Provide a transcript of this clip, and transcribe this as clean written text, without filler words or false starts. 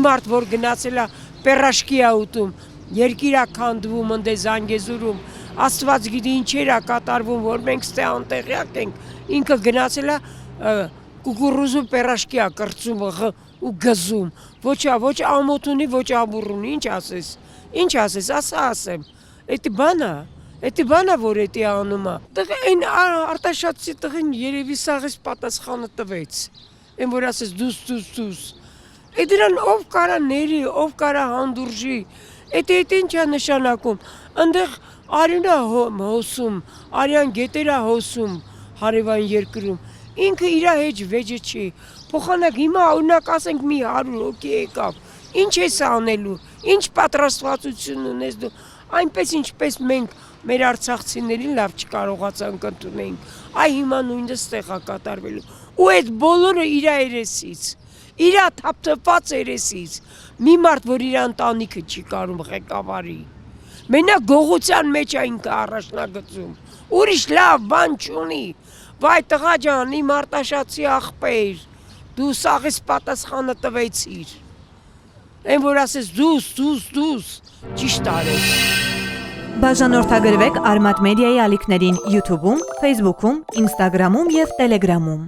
մարդ, որ գնացել է պերաշկի է ուտում, երկիր է քանդվում, ընդ է Զանգեզուրում, Աստված գիտի ինչեր է կատարվում, որ մենք ստե անտեղյակ ենք, ինքը գնացել է կուկուռուզու պերաշկի է կրծում ու գզում, ոչ ամոթ ունի, ոչ ամուր ունի, ինչ ասես, ասեմ, էդի բանա, որ էդի անում է, այն արտաշատցի տղին երևի սաղից պատասխանը տվեց, այն որ ասես դուս, էդ իրան ով կարա ների, ով կարա հանդուրժի, էդ ինչ է նշանակում, ընդեղ արյուն է հոսում, արյան գետեր է հոսում հարևան երկրում, ինքը իրա հեջ վեջը չի, փոխանակ հիմա օրինակ ասենք մի 100 հոգի եկավ, ինչ ես անելու, ինչ պատրաստվածություն ունես դու, այնպես ինչպես մենք մեր արցախցիներին լավ չկարողացանք ընդունենք, այ հիմա նույնը ստեղ է կատարվելու, ու այդ բոլորը իրա երեսից, իրա թափթփված երեսից, մի մարդ, որ իր ընտանիքը չի կարում ղեկավարի, մենակ գողության մեջ է ինքը առաջնագծում, ուրիշ լավ բան չունի, վայ տղա ջան, իմ արտաշատցի աղբեր, դու սաղից պատասխանը տվեցիր, այն որ ասես դուս, ճիշտ արես։ Բաժանորդագրվեք Արմատ մեդիայի ալիքներին YouTube-ում, Facebook-ում, Instagram-ում և Telegram-ում։